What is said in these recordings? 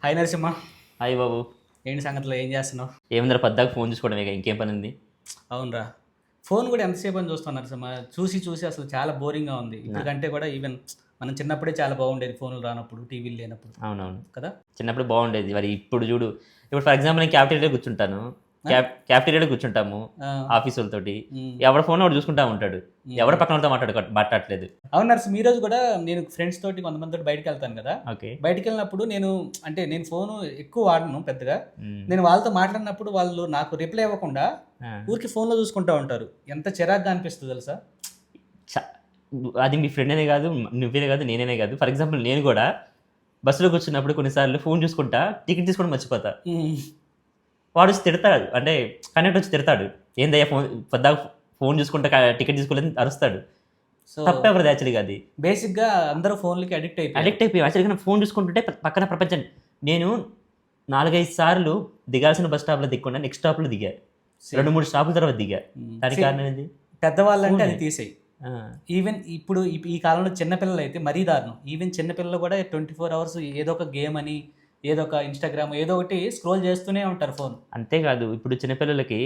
Hi Narasimha. Hi బాబు. ఏంటి సంగతిలో ఏం చేస్తున్నావు? ఏముందిరా పద్దాక ఫోన్ చూసుకోవడమే ఇక ఇంకేం పని ఉంది. అవునరా, ఫోన్ కూడా ఎంతసేపు అని చూస్తాను నరసింహ. చూసి చూసి అసలు చాలా బోరింగ్గా ఉంది. నా ఇప్పటికంటే కూడా ఈవెన్ మనం చిన్నప్పుడే చాలా బాగుండేది, ఫోన్లు రానప్పుడు, టీవీలు లేనప్పుడు అవునవును. కదా. చిన్నప్పుడు బాగుండేది. మరి ఇప్పుడు చూడు, ఇప్పుడు ఫర్ ఎగ్జాంపుల్ నేను క్యాఫ్టీరియాలో కూర్చుంటాను. ఆ? క్యాఫ్టీరియాలో కూర్చుంటాము ఆ, ఆఫీస్ వాళ్ళతోటి. ఉమ్, ఎవరి ఫోన్ వాడు చూసుకుంటా ఉంటాడు. ఉమ్. ఎవరి పక్కన వాళ్ళతో మాట్లాడట్లేదు. అవును నరసింహ, ఈ రోజు కూడా నేను ఫ్రెండ్స్ తోటి కొంతమంది బయటకు వెళ్తాను కదా. ఓకే. బయటికి వెళ్ళినప్పుడు నేను ఫోన్ ఎక్కువ వాడను పెద్దగా. నేను వాళ్ళతో మాట్లాడినప్పుడు వాళ్ళు నాకు రిప్లై ఇవ్వకుండా ఊరికి ఫోన్లో చూసుకుంటా ఉంటారు. ఎంత చిరాగ్గా అనిపిస్తుంది తెలుసా. అది మీ ఫ్రెండ్ అనే కాదు, నువ్వేనే కాదు, నేనే కాదు. ఫర్ ఎగ్జాంపుల్ నేను కూడా బస్సులో కూర్చున్నప్పుడు కొన్నిసార్లు ఫోన్ చూసుకుంటా టికెట్ తీసుకోవడం మర్చిపోతా. ఉమ్. వాడు వచ్చి తిడతాడు, అంటే కనెక్ట్ వచ్చి తిడతాడు. ఏందయ్యా ఫోన్ పద్దాక ఫోన్ చూసుకుంటా టికెట్ తీసుకోలేదు అరుస్తాడు. సో తప్పెవరిది యాక్చువల్గా అది. బేసిక్గా అందరూ ఫోన్లకి అడిక్ట్ అయిపోయారు. అడిక్ట్ అయిపోయి యాక్చువల్గా నా ఫోన్ చూసుకుంటుంటే పక్కన ప్రపంచం. నేను 4-5 సార్లు దిగాల్సిన బస్ స్టాప్లో దిగకుండా నెక్స్ట్ స్టాప్లో దిగా. 2-3 స్టాపుల తర్వాత దిగా. దానికి కారణం ఏంది? పెద్దవాళ్ళంటే అది ఫోనే. తీసేయి. ఆ, ఈవెన్ ఇప్పుడు ఈ కాలంలో చిన్నపిల్లలు అయితే మరీ దారుణం. ఈవెన్ చిన్నపిల్లలు కూడా 24 అవర్స్ ఏదో ఒక గేమ్ అని, ఏదో ఒక ఇన్స్టాగ్రామ్, ఏదో ఒకటి స్క్రోల్ చేస్తూనే ఉంటారు ఫోన్. అంతేకాదు ఇప్పుడు చిన్నపిల్లలకి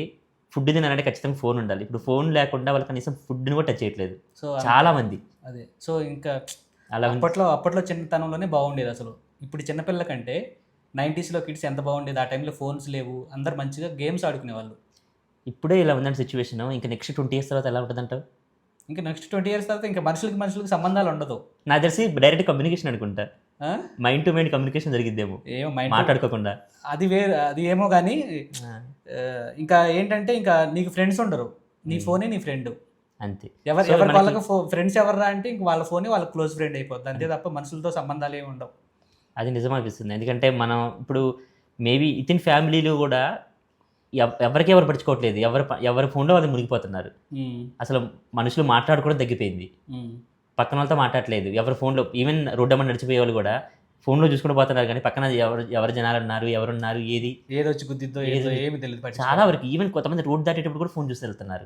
ఫుడ్ తినాలంటే ఖచ్చితంగా ఫోన్ ఉండాలి. ఇప్పుడు ఫోన్ లేకుండా వాళ్ళు కనీసం ఫుడ్ని కూడా టచ్ చేయట్లేదు సో చాలా మంది. అదే. సో ఇంకా అలా ఉంది. అప్పట్లో చిన్నతనంలోనే బాగుండేది అసలు. ఇప్పుడు చిన్నపిల్లల కంటే 90స్లో కిడ్స్ ఎంత బాగుండేది. ఆ టైంలో ఫోన్స్ లేవు, అందరు మంచిగా గేమ్స్ ఆడుకునేవాళ్ళు. ఇప్పుడే ఇలా ఉందండి సిచ్యువేషన్. ఇంకా నెక్స్ట్ 20 years తర్వాత ఎలా ఉంటుందంటావు? ఇంకా నెక్స్ట్ 20 years తర్వాత ఇంకా మనుషులకి సంబంధాలు ఉండదు. నాకు తెలిసి డైరెక్ట్ కమ్యూనికేషన్ అనుకుంటా. ఆ? మైండ్ టు మైండ్ కమ్యూనికేషన్ జరిగిద్దేమో ఏమో మైండ్ మాట్లాడుకోకుండా. అది వేరు, అది ఏమో కానీ ఆ, ఇంకా ఏంటంటే ఇంకా నీకు ఫ్రెండ్స్ ఉండరు, నీ ఫోనే నీ ఫ్రెండ్. అంతే. సో ఎవరికి మనకి వాళ్ళకి ఫ్రెండ్స్ ఎవర్రా అంటే ఇంక వాళ్ళ ఫోనే వాళ్ళ క్లోజ్ ఫ్రెండ్ అయిపోద్ది. అంతే తప్ప మనుషులతో సంబంధాలు ఏమి ఉండవు. అది నిజం అనిపిస్తుంది. ఎందుకంటే మనం ఇప్పుడు మేబీ ఇతిన్ ఫ్యామిలీలో కూడా ఎవరికి ఎవరు పడుచుకోవట్లేదు. ఎవరి ఫోన్లో వాళ్ళు మునిగిపోతున్నారు. ఉమ్, అసలు మనుషులు మాట్లాడుకోవడం తగ్గిపోయింది. ఉమ్. పక్కన వాళ్ళతో మాట్లాడలేదు. ఎవరి ఫోన్లో ఈవెన్ రోడ్డు అమ్మ నడిచిపోయే వాళ్ళు కూడా ఫోన్లో చూసుకుంటూ పోతున్నారు. కానీ పక్కన ఎవరు జనాలు ఉన్నారు, ఎవరున్నారు, ఏది ఏదొచ్చి గుద్దిద్దో ఏదో ఏమి తెలియదు చాలా వరకు ఈవెన్ కొంతమంది రోడ్డు దాటేటప్పుడు కూడా ఫోన్ చూసి వెళ్తున్నారు.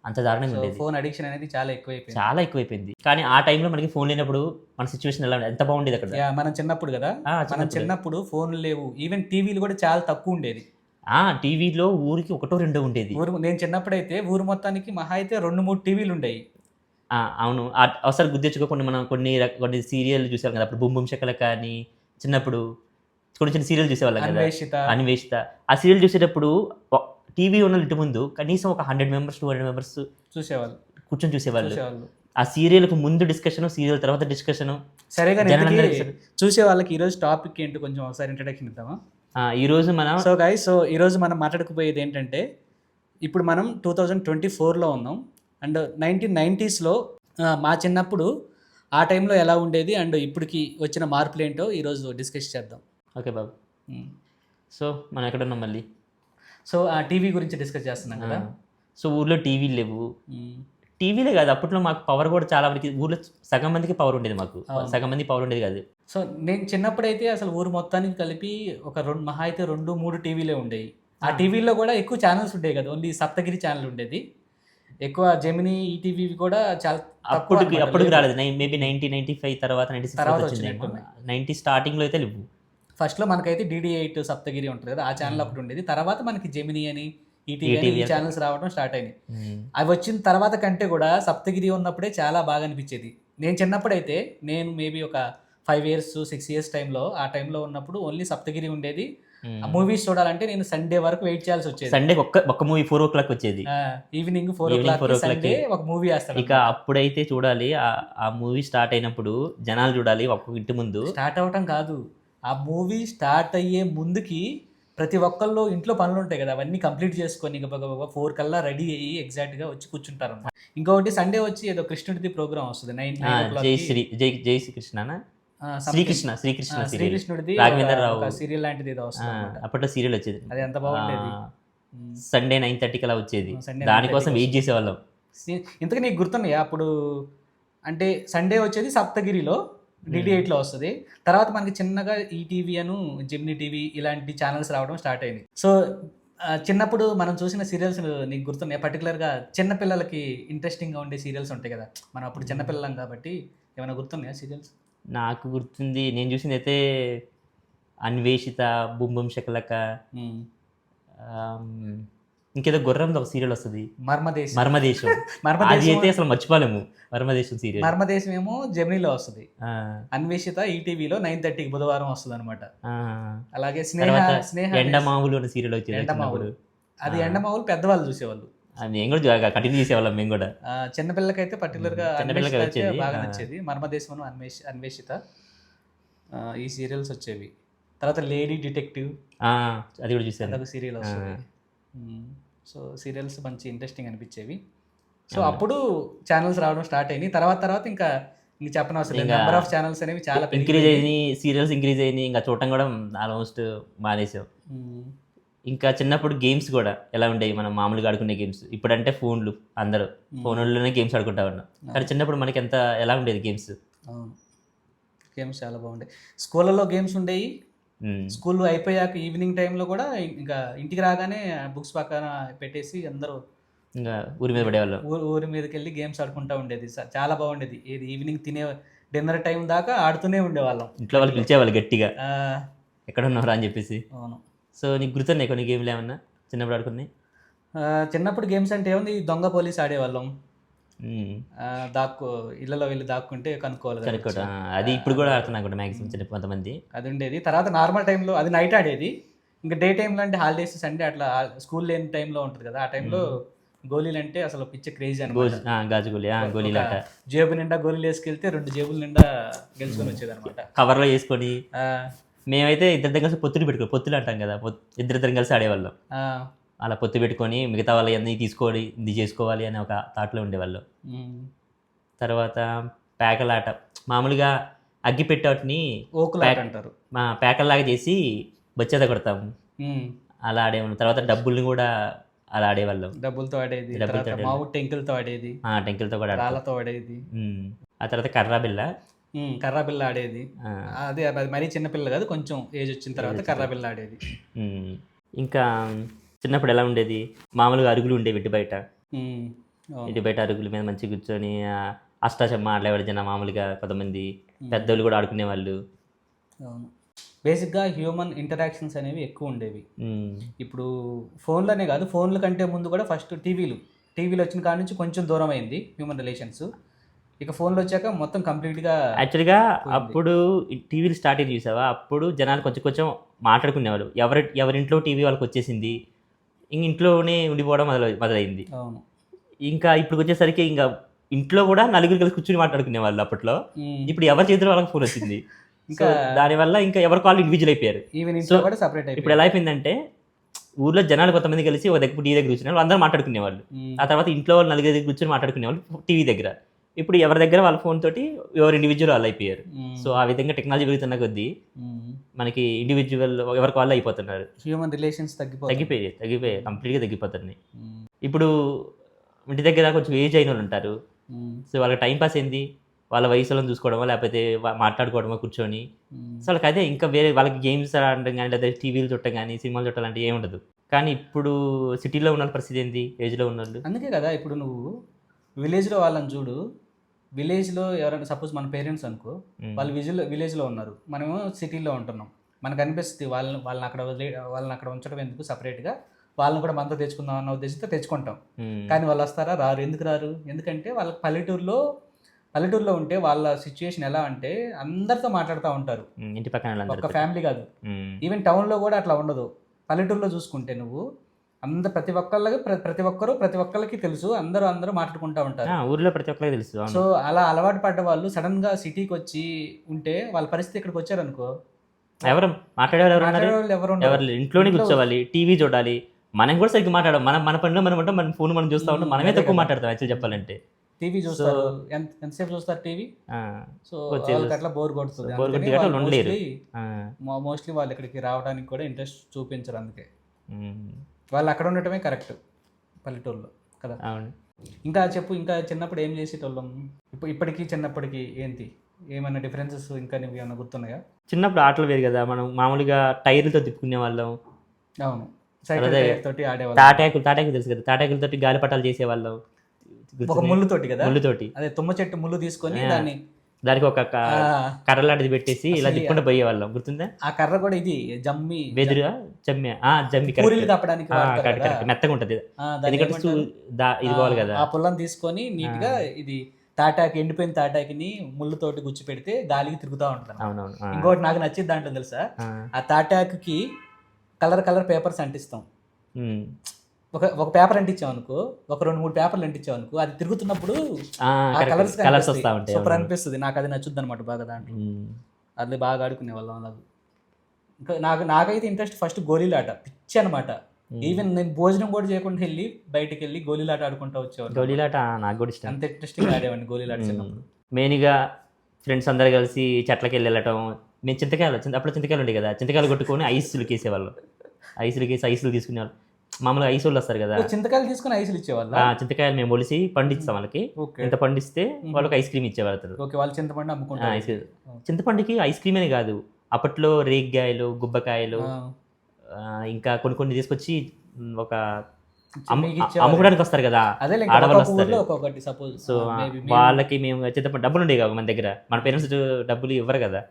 అంత దారుణంగా ఉండేది. ఫోన్ అడిక్షన్ అనేది చాలా ఎక్కువైపోయింది. చాలా ఎక్కువైపోయింది. కానీ ఆ టైంలో మనకి ఫోన్ లేనప్పుడు మన సిచ్యువేషన్ ఎలా ఉండేది, ఎంత బాగుండేది అక్కడ. మనం చిన్నప్పుడు కదా, ఆ, మనం చిన్నప్పుడు. చిన్నప్పుడు ఫోన్లు లేవు. ఈవెన్ టీవీలు కూడా చాలా తక్కువ ఉండేది. టీవీలో ఊరికి 1-2 ఉండేది. నేను చిన్నప్పుడైతే ఊరు మొత్తానికి మహా అయితే 2-3 టీవీలు ఉండేవి. అవును. అవసరం గుర్తించుకోకుండా మనం కొన్ని సీరియల్ చూసాం కదా. అప్పుడు బుమ్ బుమ్ శకల కానీ చిన్నప్పుడు చిన్న సీరియల్ చూసేవాళ్ళం కదా, అన్వేషిత. అన్వేషిత. ఆ సీరియల్ చూసేటప్పుడు టీవీ ఉన్న ఇంటి ముందు కనీసం ఒక 100 members 200 members చూసేవాళ్ళు కూర్చొని చూసేవాళ్ళు. చూసేవాళ్ళు ఆ సీరియల్కు ముందు డిస్కషన్, సీరియల్ తర్వాత డిస్కషన్. సరే కానీ జనాలందరికీ చూసే వాళ్ళకి ఈరోజు టాపిక్ ఏంటి కొంచెం ఒకసారి ఇంట్రడక్షన్ ఇద్దామా? ఈరోజు మనం సో ఈరోజు మనం మాట్లాడుకుపోయేది ఏంటంటే, ఇప్పుడు మనం 2024లో ఉన్నాం. అండ్ 1990స్లో మా చిన్నప్పుడు ఆ టైంలో ఎలా ఉండేది అండ్ ఇప్పటికి వచ్చిన మార్పులు ఏంటో ఈరోజు డిస్కస్ చేద్దాం. ఓకే బాబు. సో మనం ఎక్కడ ఉన్నాం మళ్ళీ? సో ఆ టీవీ గురించి డిస్కస్ చేస్తున్నాం కదా. సో ఊర్లో టీవీలు లేవు. మ్మ్. టీవీలే కాదు, అప్పట్లో మాకు పవర్ కూడా చాలా మందికి, ఊర్లో సగం మందికి పవర్ ఉండేది. మాకు అవును. సగం మంది పవర్ ఉండేది కాదు. సో నేను చిన్నప్పుడైతే అసలు ఊరు మొత్తానికి కలిపి ఒక మహా అయితే 2-3 టీవీలే ఉండేవి. ఆ టీవీల్లో కూడా ఎక్కువ ఛానల్స్ ఉండేవి కదా, ఓన్లీ సప్తగిరి ఛానల్ ఉండేది. ఎక్కువ జెమినీ, ఈటీవీ కూడా చాలా తక్కువ అన్నమాట. అప్పటికి రాలేదు. మేబీ 90-95 తర్వాత 96 తర్వాత వచ్చింది. వచ్చినట్టున్నాయి. 90 స్టార్టింగ్లో అయితే లేవు. ఫస్ట్లో మనకైతే DD8 సప్తగిరి ఉంటుంది కదా, ఆ ఛానల్ ఒకటి ఉండేది. తర్వాత మనకి జెమినీ అని, ఈటీవీ అని, ఈటీవీ ఈ ఛానల్స్ రావడం స్టార్ట్ అయినాయి. మ్మ్. అవి వచ్చిన తర్వాత కంటే కూడా సప్తగిరి ఉన్నప్పుడే చాలా బాగా అనిపించేది. నేను చిన్నప్పుడైతే నేను మేబీ ఒక 5 years 6 years టైంలో, ఆ టైంలో ఉన్నప్పుడు ఓన్లీ సప్తగిరి ఉండేది. మ్మ్. ఆ మూవీస్ చూడాలంటే నేను సండే వరకు వెయిట్ చేయాల్సి వచ్చేది. సండే ఒక్క మూవీ 4 o'clock వచ్చేది. Evening 4 Evening 4 o'clock o'clock Sunday ఒక మూవీ వేస్తాడు. ఇక అప్పుడైతే చూడాలి, ఆ మూవీ స్టార్ట్ అయినప్పుడు జనాలు చూడాలి ఒక్కొక్క ఇంటి ముందు. స్టార్ట్ అవటం కాదు, ఆ మూవీ స్టార్ట్ అయ్యే ముందుకి ప్రతి ఒక్కళ్ళు ఇంట్లో పనులు ఉంటాయి కదా, అవన్నీ కంప్లీట్ చేసుకొని 4 కల్లా రెడీ అయ్యి ఎగ్జాక్ట్గా వచ్చి కూర్చుంటారు అన్నమాట. ఇంకొకటి సండే వచ్చి ఏదో కృష్ణుడిది ప్రోగ్రామ్ వస్తుంది 9 o'clock. జై శ్రీకృష్ణ శ్రీకృష్ణ serial. శ్రీకృష్ణుడిది రాఘవేంద్రరావు సీరియల్ లాంటిది ఏదో వస్తుంది అన్నమాట. అప్పట్లో సీరియల్ వచ్చేది. అది ఎంత బాగుండేది. సండే 9:30 అలా వచ్చేది. Sunday దానికోసం 9:30 వెయిట్ చేసేవాళ్ళం. ఇంతకు నీకు గుర్తున్నాయా అప్పుడు? అంటే సండే వచ్చేది సప్తగిరిలో, DD8లో వస్తుంది. తర్వాత మనకి చిన్నగా ఈటీవీ అను, జెమినీ టీవీ ఇలాంటి ఛానల్స్ రావడం స్టార్ట్ అయింది. సో చిన్నప్పుడు మనం చూసిన సీరియల్స్ నీకు గుర్తున్నాయి? పర్టికులర్గా చిన్నపిల్లలకి ఇంట్రెస్టింగ్గా ఉండే సీరియల్స్ ఉంటాయి కదా, మనం అప్పుడు చిన్నపిల్లలం కాబట్టి ఏమైనా గుర్తున్నాయా సీరియల్స్? నాకు గుర్తుంది, నేను చూసింది అయితే అన్వేషిత, బుమ్ బుమ్ శకలక, ఉమ్. ఆమ్, ఇంకేదో గుర్రంతో ఒక సీరియల్ వస్తుంది, మర్మదేశం మర్మదేశం. అది మర్మదేశం అయితే అసలు మర్చిపోలేము, మర్మదేశం సీరియల్. మర్మదేశం ఏమో జెమినీలో వస్తుంది, అన్వేషిత ఈటీవీలో 9:30కి బుధవారం వస్తుంది అనమాట. అలాగే తర్వాత స్నేహ ఎండమావులు అనే సీరియల్ వచ్చేది ఎండమావులు. చిన్నప్పుడు. అది ఎండమావులు పెద్దవాళ్ళు చూసేవాళ్ళు. అది నేను కూడా కంటిన్యూ చేసేవాళ్ళం మేము కూడా. చిన్నపిల్లకైతే పర్టికులర్గా చిన్నపిల్లకి అన్వేషిత అయితే వచ్చేది. బాగా నచ్చేది. మర్మదేశం అన్వేషిత ఈ సీరియల్స్ వచ్చేవి. తర్వాత లేడీ డిటెక్టివ్ అది కూడా చూసాను. అదొక సీరియల్ వస్తుంది. సో సీరియల్స్ మంచి ఇంట్రెస్టింగ్ అనిపించేవి. సో అప్పుడు ఛానల్స్ రావడం స్టార్ట్ అయినాయి. తర్వాత ఇంకా చెప్పనవసరం లేదు, నెంబర్ ఆఫ్ ఛానల్స్ అనేవి చాలా ఇంక్రీజ్ అయినాయి, సీరియల్స్ ఇంక్రీజ్ అయినాయి, ఇంకా చూడటం కూడా ఆల్మోస్ట్ మానేసాం. ఇంకా చిన్నప్పుడు గేమ్స్ కూడా ఎలా ఉండేవి, మనం మామూలుగా ఆడుకునే గేమ్స్. ఇప్పుడంటే ఫోన్లు, అందరూ ఫోన్లోనే గేమ్స్ ఆడుకుంటా ఉన్నాం. కానీ చిన్నప్పుడు మనకి ఎంత ఎలా ఉండేది గేమ్స్. అవును, గేమ్స్ చాలా బాగుండేవి. స్కూళ్ళలో గేమ్స్ ఉండేవి. స్కూల్ అయిపోయాక ఈవినింగ్ టైంలో కూడా ఇంకా ఇంటికి రాగానే బుక్స్ పక్కన పెట్టేసి అందరూ ఇంకా ఊరి మీద పడేవాళ్ళం. ఊరి మీదకి వెళ్ళి గేమ్స్ ఆడుకుంటూ ఉండేది. చాలా బాగుండేది. ఏది ఈవినింగ్ డిన్నర్ టైం దాకా ఆడుతూనే ఉండేవాళ్ళం. ఇంట్లో వాళ్ళు పిలిచేవాళ్ళు గట్టిగా, ఆ, ఎక్కడ ఉన్నారా అని చెప్పేసి. అవును. సో నీకు గుర్తున్నాయి కొన్ని గేమ్లు ఏమన్నా చిన్నప్పుడు ఆడుకున్నాయి? చిన్నప్పుడు గేమ్స్ అంటే ఏముంది, దొంగ పోలీస్ ఆడేవాళ్ళం. ఇళ్ళలో వెళ్ళి దాక్కుంటే కనుక్కోవాలి. కనుక్కోట అది ఇప్పుడు కూడా ఆడుతున్నా కూడా మ్యాక్సిమం చిన్న కొంతమంది. అది ఉండేది. తర్వాత నార్మల్ టైంలో అది నైట్ ఆడేది. ఇంకా డే టైంలో అంటే హాలిడేస్ సండే అట్లా స్కూల్ లేని టైంలో ఉంటుంది కదా, ఆ టైంలో గోళీలు అంటే అసలు పిచ్చ క్రేజీ అనమాట. గాజుగోలి, గోళీలు ఆట. జేబు నిండా గోళీలు వేసుకెళ్తే 2 జేబుల నిండా గెలుచుకొని వచ్చేది అనమాట. కవర్లో వేసుకొని. మేమైతే ఇద్దరిద్దరం కలిసి పొత్తులు పెట్టుకోవాలి, పొత్తులు అంటాం కదా, ఇద్దరిద్దరం కలిసి ఆడేవాళ్ళం. అలా పొత్తు పెట్టుకొని మిగతా వాళ్ళు అన్నీ తీసుకోవాలి, ఇది చేసుకోవాలి అనే ఒక థాట్లో ఉండేవాళ్ళు. తర్వాత పేకలాట, మామూలుగా అగ్గి పెట్టాటిని ఓకులాట అంటారు, పేకల్లాగా చేసి బొచ్చేత కొడతాము, అలా ఆడేవాళ్ళం. తర్వాత డబ్బుల్ని కూడా అలా ఆడేవాళ్ళం, డబ్బులతో ఆడేది. టెంకులతో ఆడేది, టెంకులతో కూడా రాళ్ళతో ఆడేది. ఆ తర్వాత కర్రాబిల్ల, కర్రాబిల్ల ఆడేది. అదే అది మరీ చిన్నపిల్ల కాదు, కొంచెం ఏజ్ వచ్చిన తర్వాత కర్రాబిల్ల ఆడేది. ఇంకా చిన్నప్పుడు ఎలా ఉండేది, మామూలుగా అరుగులు ఉండేవి ఇంటి బయట. ఇంటి బయట అరుగుల మీద మంచిగా కూర్చొని అష్టాచమ్మ ఆడలేవాడు జన, మామూలుగా కొంతమంది పెద్దోళ్ళు కూడా ఆడుకునేవాళ్ళు. అవును, బేసిక్గా హ్యూమన్ ఇంటరాక్షన్స్ అనేవి ఎక్కువ ఉండేవి. ఇప్పుడు ఫోన్లోనే కాదు, ఫోన్ల కంటే ముందు కూడా ఫస్ట్ టీవీలు వచ్చిన కాడ నుంచి కొంచెం దూరం అయింది హ్యూమన్ రిలేషన్స్. ఇక ఫోన్లు వచ్చాక మొత్తం కంప్లీట్గా. యాక్చువల్గా అప్పుడు టీవీలు స్టార్ట్ అయ్యి చూసావా, అప్పుడు జనాలు కొంచెం మాట్లాడుకునేవాళ్ళు. ఎవరింట్లో టీవీ వాళ్ళకి వచ్చేసింది, ఇంక ఇంట్లోనే ఉండిపోవడం మొదలైంది. అవును, ఇంకా ఇప్పుడు వచ్చేసరికి ఇంకా ఇంట్లో కూడా నలుగురు కలిసి కూర్చుని మాట్లాడుకునే వాళ్ళు అప్పట్లో. ఇప్పుడు ఎవరి చేతిలో వాళ్ళకి ఫోన్ వచ్చింది. ఇంకా దానివల్ల ఇంకా ఎవరి కాళ్ళు ఇండివిజువల్ అయిపోయారు. ఇప్పుడు ఎలా అయిపోయిందంటే, ఊర్లో జనాలు కొంతమంది కలిసి ఒక దగ్గర టీవీ దగ్గర కూర్చునే వాళ్ళు, అందరూ మాట్లాడుకునేవాళ్ళు. ఆ తర్వాత ఇంట్లో వాళ్ళు నలుగురు దగ్గర కూర్చొని మాట్లాడుకునేవాళ్ళు టీవీ దగ్గర. ఇప్పుడు ఎవరి దగ్గర వాళ్ళ ఫోన్ తోటి ఎవరు ఇండివిజువల్ వాళ్ళు అయిపోయారు. సో ఆ విధంగా టెక్నాలజీ పెరుగుతున్న కొద్దీ మనకి ఇండివిజువల్ ఎవరికి వాళ్ళు అయిపోతున్నారు. హ్యూమన్ రిలేషన్స్ తగ్గిపోయాయి కంప్లీట్గా తగ్గిపోతున్నాయి. ఇప్పుడు ఇంటి దగ్గర కొంచెం ఏజ్ అయిన వాళ్ళు ఉంటారు. సో వాళ్ళకి టైం పాస్ ఏంది, వాళ్ళ వయసులను చూసుకోవడమో లేకపోతే మాట్లాడుకోవడమో కూర్చొని. సో వాళ్ళకి అదే, ఇంకా వేరే వాళ్ళకి గేమ్స్ ఆడటం కానీ లేదా టీవీలు చూడటం కానీ సినిమాలు చూడటం లాంటివి ఏమి ఉండదు. కానీ ఇప్పుడు సిటీలో ఉన్న పరిస్థితి ఏంది, ఏజ్లో ఉన్న వాళ్ళు. అందుకే కదా ఇప్పుడు నువ్వు విలేజ్లో వాళ్ళని చూడు, విలేజ్లో ఎవరైనా సపోజ్ మన పేరెంట్స్ అనుకో, వాళ్ళు విలేజ్లో ఉన్నారు, మనము సిటీలో ఉంటున్నాం. మనకు అనిపిస్తుంది వాళ్ళని అక్కడ ఉంచడం ఎందుకు, సపరేట్గా వాళ్ళని కూడా మనతో తెచ్చుకుందాం అన్న ఉద్దేశంతో తెచ్చుకుంటాం. కానీ వాళ్ళు వస్తారా? రారు. ఎందుకు రారు? ఎందుకంటే వాళ్ళకి పల్లెటూరులో ఉంటే వాళ్ళ సిచ్యుయేషన్ ఎలా అంటే అందరితో మాట్లాడుతూ ఉంటారు, ఇంటి పక్కన ఒక ఫ్యామిలీ కాదు. ఈవెన్ టౌన్లో కూడా అట్లా ఉండదు. పల్లెటూరులో చూసుకుంటే నువ్వు ప్రతి ఒక్కరికి తెలుసు, అందరూ మాట్లాడుకుంటూ ఉంటారు. ఊర్లో ప్రతి ఒక్కరికి తెలుసు. సో అలా అలవాటు పడ్డ వాళ్ళు సడన్ గా సిటీకి వచ్చి ఉంటే వాళ్ళ పరిస్థితి ఇక్కడికి వచ్చారనుకో, ఎవరు మాట్లాడేవాళ్ళు ఎవరు ఇంట్లోనే కూర్చోవాలి, టీవీ చూడాలి. మనం కూడా సరిగ్గా మాట్లాడాలి. మన పనిలో మనం ఉంటాం, మన ఫోన్ మనం చూస్తూ ఉంటాం. మనమే తక్కువ మాట్లాడతాం యాక్చువల్ చెప్పాలంటే. టీవీ చూస్తారు, ఎంతసేపు చూస్తారు టీవీ. సో అట్లా బోర్ కొడుతుంది. మోస్ట్లీ వాళ్ళు ఇక్కడికి రావడానికి కూడా ఇంట్రెస్ట్ చూపించరు. అందుకే వాళ్ళు అక్కడ ఉండటమే కరెక్ట్ పల్లెటూరులో కదా. ఇంకా చెప్పు, ఇంకా చిన్నప్పుడు ఏం చేసేటోళ్ళం, ఇప్పటికీ చిన్నప్పటికి ఏంటి, ఏమైనా డిఫరెన్సెస్ ఇంకా నీకు ఏమైనా గుర్తున్నాయా? చిన్నప్పుడు ఆటలు వేరు కదా, మనం మామూలుగా టైర్లతో తిప్పుకునే వాళ్ళం. అవును, సైకిల్ తోటి ఆడేవాళ్ళం. తాటాకులు తెలుసు కదా, తాటాకులతోటి గాలిపటాలు చేసేవాళ్ళం. ఒక ముళ్ళుతోటి కదా, ముళ్ళుతోటి. అదే తుమ్మ చెట్టు ముళ్ళు తీసుకొని దాన్ని దానికి ఒక కర్ర లాంటిది పెట్టేసి ఇలా అసలు తిప్పుకుంటూ పోయేవాళ్ళం, గుర్తుందా? ఆ కర్ర కూడా ఇది జమ్మి వెదురుగా జమ్మి జమ్మి పూరీలు కప్పడానికి వాడతారు కరెక్ట్ కదా. కరెక్ట్ మెత్తగా ఉంటుంది. ఆ, దాన్ని ఎందుకంటే ఏమంటారు? ఇది పోవాలి కదా. ఆ పుల్లని తీసుకొని నీట్ గా ఇది తాటాకి, ఎండిపోయిన తాటాకిని ముళ్ళుతోటి గుచ్చి పెడితే గాలికి తిరుగుతూ ఉంటుంది. అవునవును. ఇంకోటి నాకు నచ్చింది దాంట్లో తెలుసా, ఆ తాటాకుకి కలర్ పేపర్స్ అంటిస్తాం. ఒక పేపర్ అంటించాం అనుకో, ఒక 2-3 పేపర్లు అంటించాం అనుకో, అది తిరుగుతున్నప్పుడు ఆ కలర్స్ వస్తా ఉంటాయి. సూపర్ అనిపిస్తుంది. నాకు అది నచ్చుద్ది అనమాట బాగా. దాంట్లో అది బాగా ఆడుకునే వాళ్ళం అలాగే. ఇంకా నాకైతే ఇంట్రెస్ట్ ఫస్ట్ గోళీలాట పిచ్చి అనమాట. ఈవెన్ నేను భోజనం కూడా చేయకుండా వెళ్ళి బయటికి వెళ్ళి గోళీలాట ఆడుకుంటూ వచ్చేవాళ్ళు. గోళీలాట నాకు కూడా ఇష్టం. అంత ఇంట్రెస్టింగ్ ఆడేవాడిని గోళీలాట చిన్నప్పుడు. మెయిన్గా ఫ్రెండ్స్ అందరు కలిసి చెట్లకి వెళ్ళటం. మేము అప్పుడు చింతకాయలు ఉండే కదా, చింతకాయలు కొట్టుకొని ఐసులకి వేసేవాళ్ళు. ఐసులు తీసుకునేవాళ్ళు. మామూలుగా ఐస్ వాళ్ళు వస్తారు కదా, చింతకాయలు తీసుకుని ఐసులు ఇచ్చేవాళ్ళు. చింతకాయలు మేము ఒలిసి పండిస్తాం వాళ్ళకి. ఎంత పండిస్తే వాళ్ళకి ఐస్ క్రీమ్ ఇచ్చేవాళ్ళు. వాళ్ళు చింతపండు అమ్ముకుంటారు. చింతపండుకి ఐస్ క్రీమ్ అనే కాదు, అప్పట్లో రేగ్గాయలు, గుబ్బకాయలు, ఇంకా కొన్ని తీసుకొచ్చి ఒక అమ్ముకోవడానికి వస్తారు కదా, ఆడవాళ్ళు వస్తారు. సో వాళ్ళకి మేము చింతపండు డబ్బులు ఉండేవి కావు మన దగ్గర. మన పేరెంట్స్ డబ్బులు ఇవ్వరు కదా,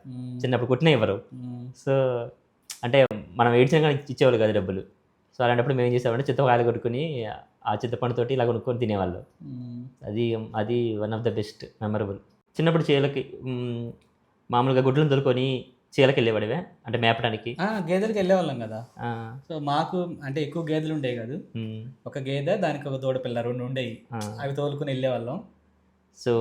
చిన్నప్పుడు కొట్టినా ఇవ్వరు. సో అంటే మనం ఏడ్చిన కానీ ఇచ్చేవాళ్ళు కదా డబ్బులు. సో అలాంటప్పుడు మేము ఏం చేసామంటే చింతకాయలు కొట్టుకుని ఆ చింతపండుతోటి ఇలా కొనుక్కొని తినేవాళ్ళు. అది one of the best memorable. చిన్నప్పుడు చేలకి మామూలుగా గుడ్లను దొరుకొని చేలకి వెళ్ళేవాడివే, అంటే మేపడానికి. గేదెలకి వెళ్ళేవాళ్ళం కదా. సో మాకు అంటే ఎక్కువ గేదెలు ఉండేవి కాదు, ఒక గేదె దానికి ఒక దూడపిల్ల 2 ఉండేవి. అవి తోలుకుని వెళ్ళేవాళ్ళం. సో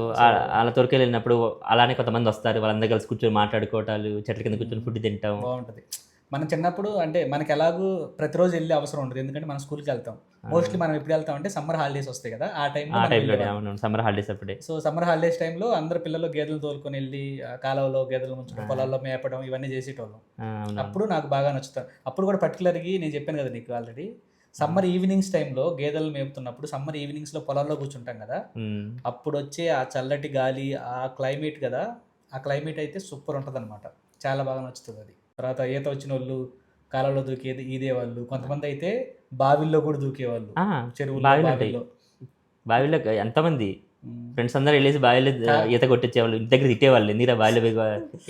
అలా తోలుకెళ్ళి వెళ్ళినప్పుడు అలానే కొంతమంది వస్తారు, వాళ్ళందరూ కలిసి కూర్చొని మాట్లాడుకోవటాలు, చెట్ల కింద కూర్చొని ఫుడ్ తింటాం. బాగుంటుంది. మనం చిన్నప్పుడు అంటే మనకి ఎలాగూ ప్రతిరోజు వెళ్ళే అవసరం ఉండదు, ఎందుకంటే మనం స్కూల్కి వెళ్తాం. మోస్ట్లీ మనం ఎప్పుడు వెళ్తాం అంటే సమ్మర్ హాలిడేస్ వస్తాయి కదా, ఆ టైంలో సమ్మర్ హాలిడేస్ అప్పుడే. సో సమ్మర్ హాలిడేస్ టైంలో అందరు పిల్లలు గేదెలు తోలుకొని వెళ్ళి కాలువలో గేదెలు ముంచడం, పొలాల్లో మేపడం, ఇవన్నీ చేసేటోళ్ళం. అప్పుడు నాకు బాగా నచ్చుతాను. అప్పుడు కూడా పర్టికులర్గా నేను చెప్పాను కదా నీకు ఆల్రెడీ, సమ్మర్ ఈవినింగ్స్ టైంలో గేదెలు మేపుతున్నప్పుడు సమ్మర్ ఈవినింగ్స్లో పొలాల్లో కూర్చుంటాం కదా, అప్పుడు వచ్చే ఆ చల్లటి గాలి, ఆ క్లైమేట్ కదా, ఆ క్లైమేట్ అయితే సూపర్ ఉంటుంది అనమాట. చాలా బాగా నచ్చుతుంది అది. తర్వాత ఈత వచ్చిన వాళ్ళు కాలంలో దూకేది ఈదేవాళ్ళు, కొంతమంది అయితే బావిల్లో కూడా దూకేవాళ్ళు, చెరువుల్లో. బావిలో ఎంతమంది ఫ్రెండ్స్ అందరూ వెళ్ళేసి బావిలో ఈత కొట్టించేవాళ్ళు, ఇంటి దగ్గర తిట్టేవాళ్ళు. ఎందుకు బావిలో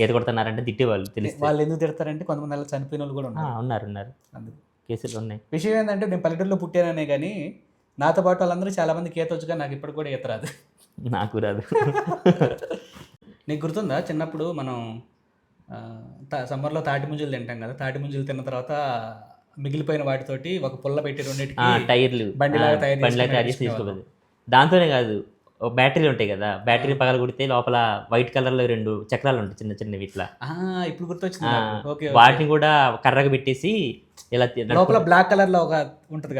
ఈత కొడుతున్నారంటే తిట్టేవాళ్ళు. తెలిసి వాళ్ళు ఎందుకు తిడతారంటే కొంతమంది అలా చనిపోయిన వాళ్ళు కూడా ఉన్నారు. అందుకు కేసులు ఉన్నాయి. విషయం ఏంటంటే నేను పల్లెటూరులో పుట్టాననే కానీ నాతో పాటు వాళ్ళందరూ చాలా మందికి ఈత వచ్చుగా, నాకు ఇప్పటికి కూడా ఈత రాదు. నాకు రాదు. నీకు గుర్తుందా చిన్నప్పుడు మనం సమ్మర్లో తాటి ముంజలు తింటాం కదా, తాటి ముంజలు తిన్న తర్వాత మిగిలిపోయిన వాటితోటి ఒక పుల్ల పెట్టి 2 టైర్లు బండిలాగా తయారు చేసి తీసుకోలేదు. దాంతోనే కాదు, బ్యాటరీలు ఉంటాయి కదా, బ్యాటరీ పగల కొడితే లోపల వైట్ కలర్ లో 2 చక్రాలు ఉంటాయి చిన్న చిన్నవి ఇట్లా. ఇప్పుడు గుర్తొచ్చింది. వాటిని కూడా కర్రగా పెట్టేసి ఇలా లోపల బ్లాక్ కలర్ లో ఒక ఉంటుంది.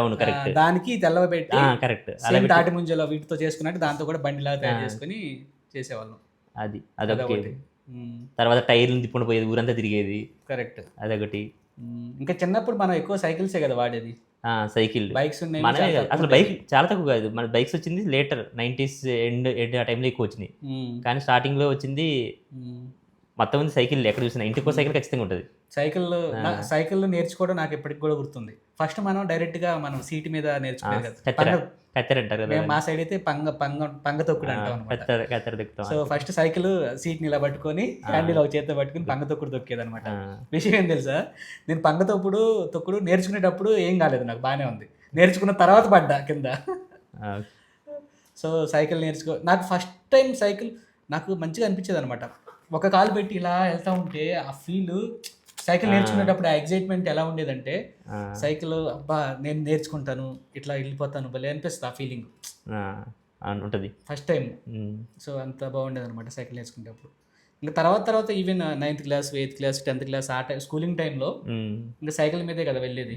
అవును కరెక్ట్. దానికి తెల్లవ పెట్టి కరెక్ట్ తాటి ముంజలో వీటితో చేసుకున్నట్టు దాంతో కూడా బండిలాగా తయారు చేసుకుని చేసేవాళ్ళం. అదొకటి. తర్వాత టైర్లు తిప్పుకుంటూ పోయేది, ఊరంతా తిరిగేది. కరెక్ట్, అదొకటి. ఇంకా చిన్నప్పుడు మనం ఎక్కువ సైకిల్సే కదా వాడేది. సైకిల్, బైక్స్ మనమే అసలు బైక్ చాలా తక్కువ కాదు. మన బైక్స్ వచ్చింది లేటర్ 90s ఎండ్ ఆ టైంలో ఎక్కువ వచ్చినాయి. కానీ స్టార్టింగ్ లో వచ్చింది మొత్తం మంది సైకిల్. ఎక్కడ చూసినా ఇంటికో సైకిల్ ఖచ్చితంగా ఉంటుంది. సైకిల్ నేర్చుకోవడం నాకు ఎప్పటికి కూడా గుర్తుంది. ఫస్ట్ మనం డైరెక్ట్ గా మనం సీట్ మీద నేర్చుకునేది కత్తెర అంటారు కదా, మా సైడ్ అయితే పంగ తొక్కుడు అంటాం. సో ఫస్ట్ సైకిల్ సీట్ నిలబట్టుకొని హ్యాండిల్ ఒక చేతితో పట్టుకుని పంగ తొక్కుడు తొక్కేది అనమాట. విషయం ఏం తెలుసా, నేను పంగ తొక్కుడు నేర్చుకునేటప్పుడు ఏం కాలేదు, నాకు బాగానే ఉంది. నేర్చుకున్న తర్వాత పడ్డా కింద. సో సైకిల్ నాకు ఫస్ట్ టైం సైకిల్ నాకు మంచిగా అనిపించేది అనమాట. ఒక కాలు పెట్టి ఇలా వెళ్తా ఉంటే ఆ ఫీల్, సైకిల్ నేర్చుకునేటప్పుడు ఆ ఎగ్జైట్మెంట్ ఎలా ఉండేదంటే, సైకిల్ అబ్బా నేను నేర్చుకుంటాను, ఇట్లా వెళ్ళిపోతాను భలే అనిపిస్తుంది. ఆ ఫీలింగ్ ఉంటుంది ఫస్ట్ టైం. సో అంత బాగుండేది అనమాట సైకిల్ నేర్చుకునేటప్పుడు. ఇంకా తర్వాత even 9th class, 8th class, 10th class ఆ టైం స్కూలింగ్ టైంలో ఇంకా సైకిల్ మీదే కదా వెళ్ళేది.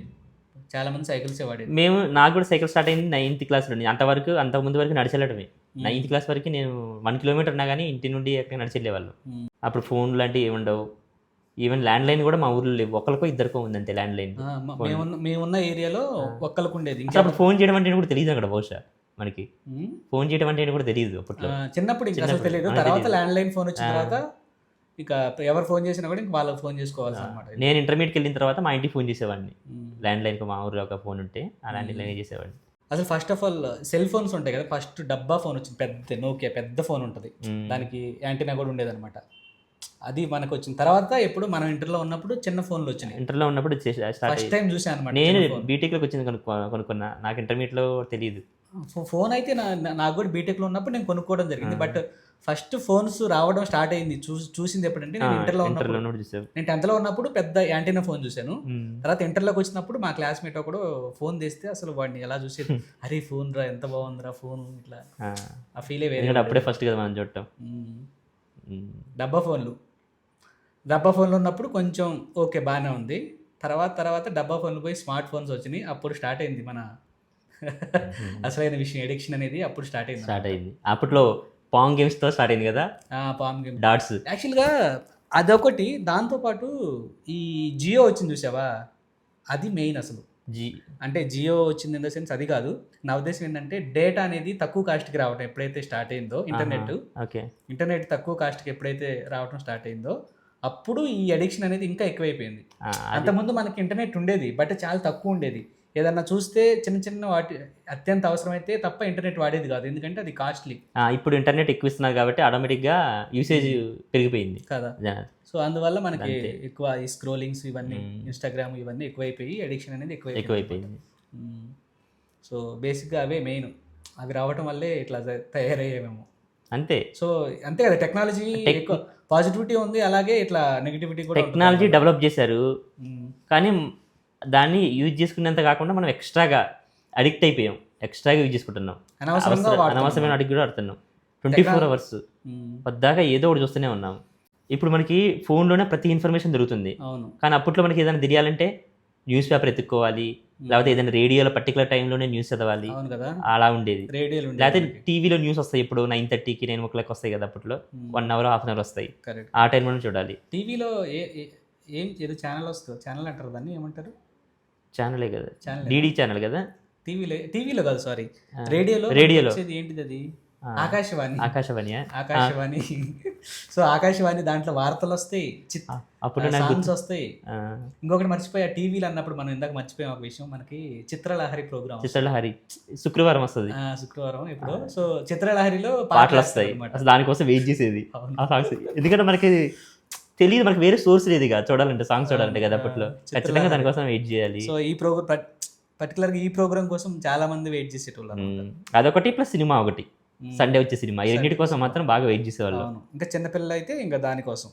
చాలా మంది సైకిల్స్ వాడేది. నాకు కూడా సైకిల్ స్టార్ట్ అయింది 9th క్లాస్లో. అంతకుముందు వరకు నడిచెళ్ళడమే. 9th క్లాస్ వరకు నేను 1 కిలోమీటర్ ఉన్నా కానీ ఇంటి నుండి ఎక్కడ నడిచెళ్ళేవాళ్ళు. అప్పుడు ఫోన్ లాంటివి ఏముండవు. ఈవెన్ ల్యాండ్ లైన్ కూడా మా ఊర్లో లేవు, ఒకరికో ఇద్దరికో ఉందంతే ల్యాండ్ లైన్. మేమున్న ఏరియాలో ఒక్కరికి ఉండేది. అప్పుడు ఫోన్ చేయడం అంటే కూడా తెలియదు అక్కడ. బహుశా మనకి ఫోన్ చేయడం అంటే కూడా తెలియదు అప్పట్లో, చిన్నప్పుడు ఇంకా అసలు తెలియదు. తర్వాత ల్యాండ్ లైన్ ఫోన్ వచ్చిన తర్వాత ఇక ఎవరు ఫోన్ చేసినా కూడా ఇంక వాళ్ళకి ఫోన్ చేసుకోవాల్సి అనమాట. నేను ఇంటర్మీడియట్కి వెళ్ళిన తర్వాత మా ఇంటికి ఫోన్ చేసేవాడిని. ల్యాండ్ లైన్కి మా ఊర్లో ఒక ఫోన్ ఉంటే ఆ ల్యాండ్ లైన్ చేసేవాడిని. అసలు first of all cell phones ఉంటాయి కదా, ఫస్ట్ డబ్బా ఫోన్ వచ్చింది, పెద్ద నోకియా పెద్ద ఫోన్ ఉంటుంది, దానికి యాంటీనా కూడా ఉండేదన్నమాట. అది మనకు వచ్చిన తర్వాత ఎప్పుడు మనం ఇంటర్లో ఉన్నప్పుడు చిన్న ఫోన్లు వచ్చినాయి. ఇంటర్లో ఉన్నప్పుడు ఫస్ట్ టైం చూసాను అనమాట. నేను బీటెక్లోకి వచ్చింది కొనుక్కున్నా, నాకు ఇంటర్మీడియట్లో తెలియదు. ఫోన్ అయితే నాకు కూడా బీటెక్లో ఉన్నప్పుడు నేను కొనుక్కోవడం జరిగింది. బట్ ఫస్ట్ ఫోన్స్ రావడం స్టార్ట్ అయింది చూసింది ఎప్పుడంటే నేను ఇంటర్లో ఉన్నప్పుడు. నేను 10th ఉన్నప్పుడు పెద్ద యాంటీనా ఫోన్ చూశాను. తర్వాత ఇంటర్లోకి వచ్చినప్పుడు మా క్లాస్మేట్ ఒకడు ఫోన్ తీస్తే అసలు వాడిని ఎలా చూసేది, అరే ఫోన్ రా ఎంత బాగుందిరా ఫోన్, ఇట్లా ఆ ఫీలే వేరే. అప్పుడే ఫస్ట్ కదా మనం చూడటం. డబ్బా ఫోన్లు ఉన్నప్పుడు కొంచెం ఓకే బాగానే ఉంది. తర్వాత డబ్బా ఫోన్లు పోయి స్మార్ట్ ఫోన్స్ వచ్చినాయి. అప్పుడు స్టార్ట్ అయింది మన అసలైన విషయం, ఎడిక్షన్ అనేది అప్పుడు స్టార్ట్ అయింది. అప్పట్లో పాంగ్ గేమ్స్తో స్టార్ట్ అయింది కదా, పామ్ గేమ్ డాట్స్. యాక్చువల్గా అదొకటి. దాంతోపాటు ఈ జియో వచ్చింది చూసావా, అది మెయిన్ అసలు. అంటే జియో వచ్చింది ఇన్ ద సెన్స్ అది కాదు, నా ఉద్దేశం ఏంటంటే డేటా అనేది తక్కువ కాస్ట్కి రావడం ఎప్పుడైతే స్టార్ట్ అయిందో, ఇంటర్నెట్ తక్కువ కాస్ట్కి ఎప్పుడైతే రావడం స్టార్ట్ అయిందో అప్పుడు ఈ అడిక్షన్ అనేది ఇంకా ఎక్కువైపోయింది. అంతకుముందు మనకి ఇంటర్నెట్ ఉండేది, బట్ చాలా తక్కువ ఉండేది. ఏదన్నా చూస్తే చిన్న వాటి అత్యంత అవసరమైతే తప్ప ఇంటర్నెట్ వాడేది కాదు, ఎందుకంటే అది కాస్ట్లీ. ఇప్పుడు ఇంటర్నెట్ ఎక్కువ ఇస్తున్నారు కాబట్టి ఆటోమేటిక్గా యూసేజ్ పెరిగిపోయింది కదా. సో అందువల్ల మనకి ఎక్కువ ఈ స్క్రోలింగ్స్ ఇవన్నీ, ఇన్స్టాగ్రామ్ ఇవన్నీ ఎక్కువైపోయి అడిక్షన్ అనేది ఎక్కువైపోయింది. సో బేసిక్గా అవే మెయిన్, అవి రావటం వల్లే ఇట్లా తయారయ్యేమేమో. అంతే. సో అంతే కదా, టెక్నాలజీ ఎక్కువ పాజిటివిటీ ఉంది, అలాగే ఇట్లా నెగిటివిటీ కూడా. టెక్నాలజీ డెవలప్ చేశారు కానీ దాన్ని యూజ్ చేసుకునేంత కాకుండా మనం ఎక్స్ట్రాగా అడిక్ట్ అయిపోయాం, ఎక్స్ట్రాగా యూజ్ చేసుకుంటున్నాం, అనవసరమైన అడిక్ట్ కూడా ఆడుతున్నాం. 24 hours పద్దాకా ఏదో ఒకటి చూస్తూనే ఉన్నాం. ఇప్పుడు మనకి ఫోన్లోనే ప్రతి ఇన్ఫర్మేషన్ దొరుకుతుంది. కానీ అప్పట్లో మనకి ఏదైనా తెలియాలంటే న్యూస్ పేపర్ ఎత్తుక్కోవాలి, లేకపోతే ఏదైనా రేడియోలో పర్టికులర్ టైంలోనే న్యూస్ చదవాలి, అలా ఉండేది. లేకపోతే టీవీలో న్యూస్ వస్తాయి, ఇప్పుడు 9:30కి 9 o'clock వస్తాయి కదా, అప్పట్లో 1 hour 1/2 hour వస్తాయి, ఆ టైంలోనే చూడాలి. టీవీలో ఏదో ఛానల్ వస్తుంది, ఛానల్ అంటారు దాన్ని, ఏమంటారు? ఛానలే కదా, డిడి ఛానల్ కదా. టీవీలో కాదు, సారీ, రేడియోలో ఏంటిది అది, ఆకాశవాణి. సో ఆకాశవాణి దాంట్లో వార్తలు వస్తాయి, సాంగ్స్ వస్తాయి. ఇంకొకటి మర్చిపోయా, టీవీలో అన్నప్పుడు మనం ఇందాక మర్చిపోయాం ఒక విషయం, మనకి చిత్రలహరి ప్రోగ్రామ్, శుక్రవారం వస్తుంది, శుక్రవారం ఇప్పుడు. సో చిత్రలహరిలో పాటలు వస్తాయి, దానికోసం వెయిట్ చేసేది ఆ సాంగ్స్. ఎందుకంటే మనకి తెలియదు, మనకి వేరే సోర్స్ లేదు కదా చూడాలంటే, సాంగ్స్ చూడాలంటే కదా, అప్పట్లో ఖచ్చితంగా దానికోసం వెయిట్ చేయాలి. సో ఈ ప్రోగ్రామ్ పర్టికులర్గా ఈ ప్రోగ్రామ్ కోసం చాలా మంది వెయిట్ చేసేటోళ్ళు. అదొకటి ప్లస్ సినిమా ఒకటి, సండే వచ్చే సినిమా, ఈ రెండింటి కోసం మాత్రం బాగా వెయిట్ చేసేవాళ్ళు. ఇంకా చిన్నపిల్లలు అయితే ఇంకా దానికోసం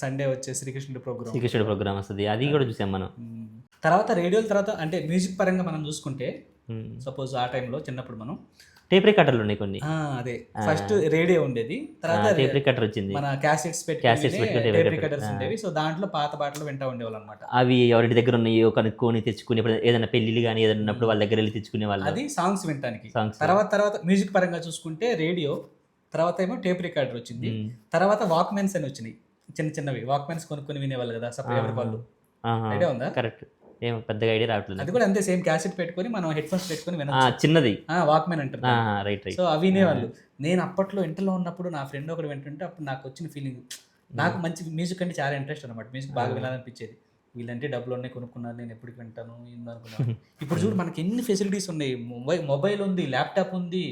సండే వచ్చే శ్రీకృష్ణుడి ప్రోగ్రామ్ వస్తుంది, అది కూడా చూసాం మనం. తర్వాత రేడియోల తర్వాత అంటే మ్యూజిక్ పరంగా మనం చూసుకుంటే, సపోజ్ ఆ టైంలో చిన్నప్పుడు మనం టేప్ రికార్డర్లు ఉన్నాయి కొన్ని. అదే ఫస్ట్ రేడియో ఉండేది, తర్వాత టేప్ రికార్డర్ వచ్చింది, మన క్యాసెట్స్ టేప్ రికార్డర్స్ ఉండేవి. సో దాంట్లో పాత పాటలు వింటా ఉండేవాళ్ళు అనమాట. అవి ఎవరి దగ్గర ఉన్నాయో కనుక్కొని తెచ్చుకుని, ఏదైనా పెళ్లిళ్ళు కానీ ఏదైనా ఉన్నప్పుడు వాళ్ళ దగ్గర వెళ్ళి తెచ్చుకునే వాళ్ళు. అది సాంగ్స్ వినటానికి. తర్వాత మ్యూజిక్ పరంగా చూసుకుంటే రేడియో, తర్వాత ఏమో టేప్ రికార్డర్ వచ్చింది, తర్వాత వాక్మెన్స్ అని వచ్చినాయి, చిన్నవి వాక్మెన్స్ కొనుక్కొని వినేవాళ్ళు కదా ఎవరి వాళ్ళు. ఐడియా ఉందా? కరెక్ట్, ఏమో పెద్దగా ఐడియా రావట్లేదు. అది కూడా అంతే, సేమ్ క్యాసెట్ పెట్టుకొని మనం హెడ్ ఫోన్స్ పెట్టుకొని వినొచ్చు, చిన్నది వాక్మెన్ అంటారు. రైట్. సో అవి వినేవాళ్ళు. నేను అప్పట్లో ఇంటర్లో ఉన్నప్పుడు నా ఫ్రెండ్ ఒకటి వింటుంటే అప్పుడు నాకు వచ్చిన ఫీలింగ్, నాకు మంచి మ్యూజిక్ అంటే చాలా ఇంట్రెస్ట్ అనమాట, మ్యూజిక్ బాగా వినాలనిపించేది. వీళ్ళంటే డబ్బులు ఉన్నాయి, కొనుక్కున్నారు, నేను ఎప్పటికి వింటాను అనుకున్నాను. ఇప్పుడు చూడు మనకి ఎన్ని ఫెసిలిటీస్ ఉన్నాయి, మొబైల్ ఉంది, ల్యాప్టాప్ ఉంది,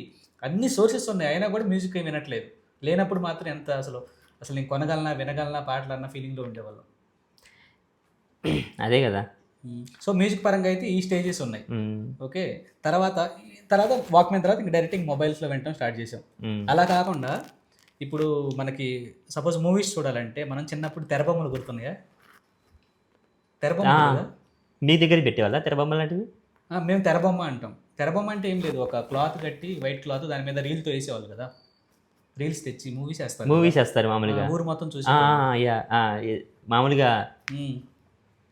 అన్ని సోర్సెస్ ఉన్నాయి, అయినా కూడా మ్యూజిక్ ఏమి వినట్లేదు. లేనప్పుడు మాత్రం ఎంత అసలు నేను వినగలనా పాటలు అన్న ఫీలింగ్లో ఉండేవాళ్ళం. అదే కదా. సో మ్యూజిక్ పరంగా అయితే ఈ స్టేజెస్ ఉన్నాయి. ఓకే, తర్వాత వాక్మెన్ తర్వాత ఇంకా డైరెక్ట్ మొబైల్స్లో వినడం స్టార్ట్ చేసాం. అలా కాకుండా ఇప్పుడు మనకి సపోజ్ మూవీస్ చూడాలంటే మనం చిన్నప్పుడు తెరబొమ్మలు గుర్తున్నాయా? తెరబొమ్మ నీ దగ్గర పెట్టేవాళ్ళ తెరబొమ్మ లాంటివి? మేము తెరబొమ్మ అంటాం. తెరబొమ్మ అంటే ఏం లేదు, ఒక క్లాత్ కట్టి వైట్ క్లాత్ దాని మీద రీల్తో వేసేవాళ్ళు కదా, రీల్స్ తెచ్చి మూవీస్ వేస్తారు మామూలుగా, ఊరు మొత్తం చూసి మామూలుగా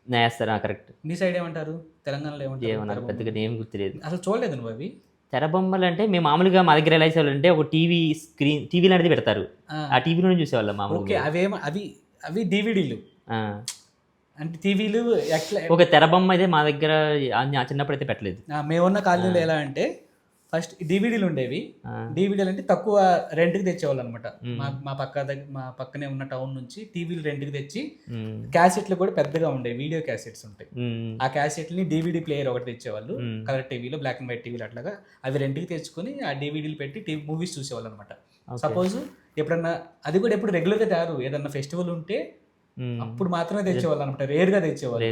వేస్తారా? కరెక్ట్. మీ సైడ్ ఏమంటారు? తెలంగాణలో ఏమన్నారు? పెద్దగా ఏం గుర్తులేదు, అసలు చూడలేదు నువ్వు అవి. తెరబొమ్మలు అంటే మేము మామూలుగా మా దగ్గర ఎలా వేసేవాళ్ళంటే ఒక టీవీ లాంటిది పెడతారు, ఆ టీవీలోనే చూసేవాళ్ళం మామూలుగా. అవి డివిడీలు అంటే టీవీలు. ఒక తెరబొమ్మ అయితే మా దగ్గర చిన్నప్పుడు అయితే పెట్టలేదు. మేమున్న కాలనీలో ఎలా అంటే ఫస్ట్ డివిడీలు ఉండేవి. డివిడీలు అంటే తక్కువ రెంట్కి తెచ్చేవాళ్ళు అనమాట. మా పక్కనే ఉన్న టౌన్ నుంచి టీవీలు రెంట్కి తెచ్చి క్యాసెట్లు కూడా పెద్దగా ఉండేవి, వీడియో క్యాసెట్స్ ఉంటాయి. ఆ క్యాసెట్ని డివిడీ ప్లేయర్ ఒకటి తెచ్చేవాళ్ళు, కలర్ టీవీలో, బ్లాక్ అండ్ వైట్ టీవీలు అట్లాగా. అవి రెంట్కి తెచ్చుకొని ఆ డివిడీలు పెట్టి మూవీస్ చూసేవాళ్ళు అనమాట. సపోజ్ ఎప్పుడన్నా, అది కూడా ఎప్పుడు రెగ్యులర్గా తయారు, ఏదన్నా ఫెస్టివల్ ఉంటే అప్పుడు మాత్రమే తెచ్చేవాళ్ళు అనమాట, రేర్ గా తెచ్చేవాళ్ళు.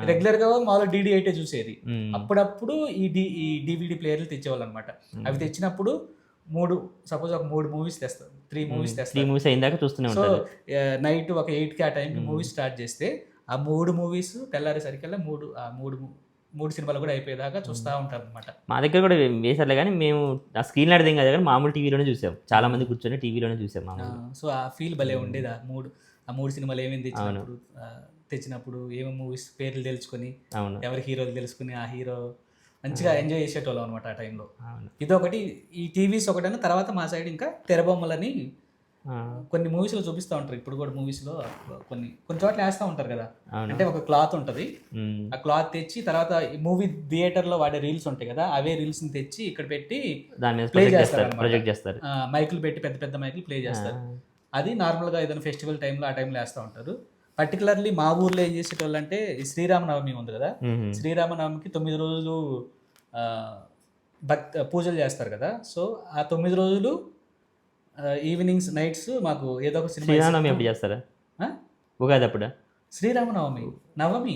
రెగ్యులర్ గా మామూలు డీడీ అయితే చూసేది. అప్పుడప్పుడు ఈ డివిడి ప్లేయర్లు తెచ్చేవాళ్ళు అనమాట. అవి తెచ్చినప్పుడు సపోజ్ ఒక 3 మూవీస్ తెస్తారు, 3 మూవీస్ తెస్తారు. సో నైట్ ఒక 8కి ఆ టైంకి మూవీస్ స్టార్ట్ చేస్తే ఆ 3 మూవీస్ తెల్లారేసరికల్లా మూడు సినిమాలు కూడా అయిపోయేదాకా చూస్తూ ఉంటారు అనమాట. మా దగ్గర కూడా వేసారులే, కానీ మేము ఆ స్క్రీన్ అర్థం కాదు, కానీ మామూలు టీవీలోనే చూసాం. చాలా మంది కూర్చొని టీవీలోనే చూసాం. సో ఆ ఫీల్ భలే ఉండేది. ఆ మూడు సినిమాలు ఏమేమి తెచ్చినప్పుడు ఏమేమి మూవీస్ పేర్లు తెలుసుకొని, ఎవరి హీరోలు తెలుసుకుని ఆ హీరో మంచిగా ఎంజాయ్ చేసేటోళ్ళం అనమాట ఆ టైంలో. ఇదొకటి. ఈ టీవీస్ ఒకటైనా తర్వాత మా సైడ్ ఇంకా తెరబొమ్మలని కొన్ని మూవీస్లో చూపిస్తూ ఉంటారు. ఇప్పుడు కూడా మూవీస్లో కొన్ని చోట్ల వేస్తూ ఉంటారు కదా. అంటే ఒక క్లాత్ ఉంటుంది, ఆ క్లాత్ తెచ్చి తర్వాత మూవీ థియేటర్లో వాడే రీల్స్ ఉంటాయి కదా, అవే రీల్స్ని తెచ్చి ఇక్కడ పెట్టి ప్లే చేస్తారు. మైకులు పెట్టి పెద్ద పెద్ద మైకులు ప్లే చేస్తారు. అది నార్మల్గా ఏదైనా ఫెస్టివల్ టైంలో ఆ టైంలో వేస్తూ ఉంటారు. పర్టికులర్లీ మా ఊర్లో ఏం చేసేటోళ్ళు అంటే, ఈ శ్రీరామనవమి ఉంది కదా, శ్రీరామనవమికి 9 రోజులు పూజలు చేస్తారు కదా. సో ఆ 9 రోజులు ఈవినింగ్స్ నైట్స్ మాకు ఏదో ఒక సినిమా చేస్తారా? ఉగాది అప్పుడు శ్రీరామనవమి నవమి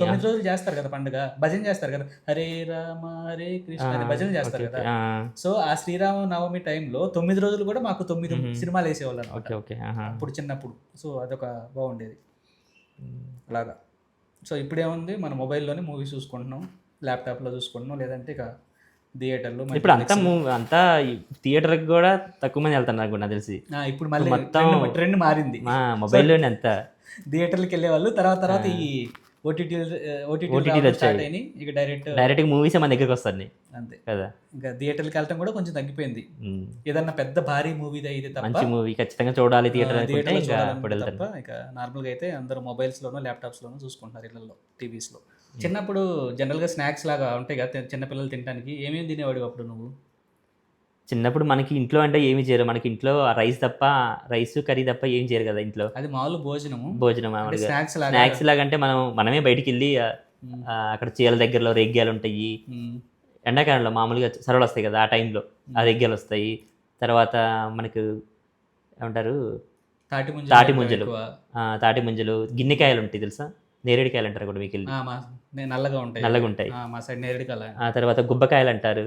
9 రోజులు చేస్తారు కదా పండుగ, భజన చేస్తారు కదా, హరే రామ హరే కృష్ణ అని భజన చేస్తారు కదా. సో ఆ శ్రీరామ నవమి టైంలో 9 రోజులు కూడా మాకు 9 సినిమాలు వేసేవాళ్ళు అనమాట అప్పుడు చిన్నప్పుడు. సో అదొక బాగుండేది అలాగా. సో ఇప్పుడేముంది, మన మొబైల్లోనే మూవీస్ చూసుకుంటున్నాం, ల్యాప్టాప్లో చూసుకుంటున్నాం, లేదంటే ఇక థియేటర్లో. ఇప్పుడు అంతా థియేటర్కి కూడా తక్కువ మంది వెళ్తున్నారు అనుకుంటా తెలిసి. ఇప్పుడు మళ్ళీ ట్రెండ్ మారింది, మొబైల్లోనే అంతా థియేటర్కి వెళ్ళేవాళ్ళు. తర్వాత ఈ ఓటీటీ స్టార్ట్ అయినాయి, ఇక డైరెక్ట్ మూవీస్ మన దగ్గరికి వస్తాయి అంతే కదా. ఇంకా థియేటర్కి వెళ్ళటం కూడా కొంచెం తగ్గిపోయింది. ఏదన్నా పెద్ద భారీ మూవీ అయితే తప్ప, మంచి మూవీ ఖచ్చితంగా చూడాలి థియేటర్ తప్ప ఇక నార్మల్గా అయితే అందరూ మొబైల్స్లోనూ ల్యాప్టాప్స్లోనూ చూసుకుంటున్నారు ఇళ్ళల్లో, టీవీస్లో. చిన్నప్పుడు జనరల్గా స్నాక్స్ లాగా ఉంటాయి కదా చిన్నపిల్లలు తినడానికి, ఏమేమి తినేవాడు అప్పుడు నువ్వు? చిన్నప్పుడు మనకి ఇంట్లో అంటే ఏమి చేయరు, మనకి ఇంట్లో రైస్ కర్రీ తప్ప ఏం చేయరు కదా ఇంట్లో. అది మామూలు భోజనం. స్నాక్స్ లాగా అంటే మనమే బయటికి వెళ్ళి అక్కడ చీల దగ్గరలో రేగ్గాలు ఉంటాయి. ఎండాకాలంలో మామూలుగా సరళలు వస్తాయి కదా, ఆ టైంలో ఆ రేగ్గాలు వస్తాయి. తర్వాత మనకు ఏమంటారు, తాటి ముంజలు, గిన్నెకాయలు ఉంటాయి తెలుసా, నేరేడుకాయలు అంటారు కూడా మీకు వెళ్ళి, నల్లగా ఉంటాయి. మా సైడ్ నేరేడుకాయలు. ఆ తర్వాత గుబ్బకాయలు అంటారు.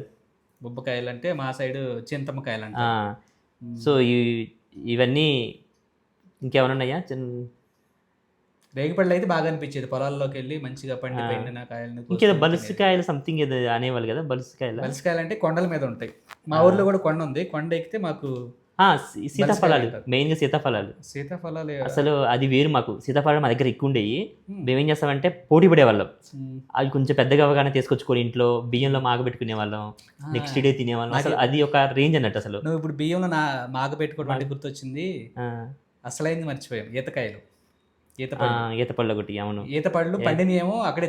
బొబ్బకాయలు అంటే మా సైడ్ చింతమ్మకాయలు అంటారు. సో ఇవన్నీ ఇంకేమైనా ఉన్నాయా? రేగిపళ్ళు అయితే బాగా అనిపించేది, పొలాల్లోకి వెళ్ళి మంచిగా పండిన కాయలు. ఇంకేదో బలుసుకాయలు సంథింగ్ ఏదో అనేవాళ్ళు కదా, బలుసుకాయలు అంటే కొండల మీద ఉంటాయి. మా ఊర్లో కూడా కొండ ఉంది, కొండ ఎక్కితే మాకు సీతాఫలాలు, మెయిన్గా సీతాఫలాలు. అసలు అది వేరు, మాకు సీతాఫలాలు మా దగ్గర ఎక్కువ ఉండేవి. మేమేం చేస్తామంటే పోటీ పడేవాళ్ళం. అవి కొంచెం పెద్దగా అవగానే తీసుకొచ్చుకొని ఇంట్లో బియ్యంలో మాగబెట్టుకునే వాళ్ళం, నెక్స్ట్ డే తినేవాళ్ళం. అసలు అది ఒక రేంజ్ అన్నట్టు. అసలు నువ్వు ఇప్పుడు బియ్యంలో మాగబెట్టుకోవడం అంటే గుర్తొచ్చింది, అసలైంది మర్చిపోయాం, ఈతకాయలు. ఈతపళ్ళు ఒకటి. అవును, ఈతపళ్ళు పండినేమో అక్కడే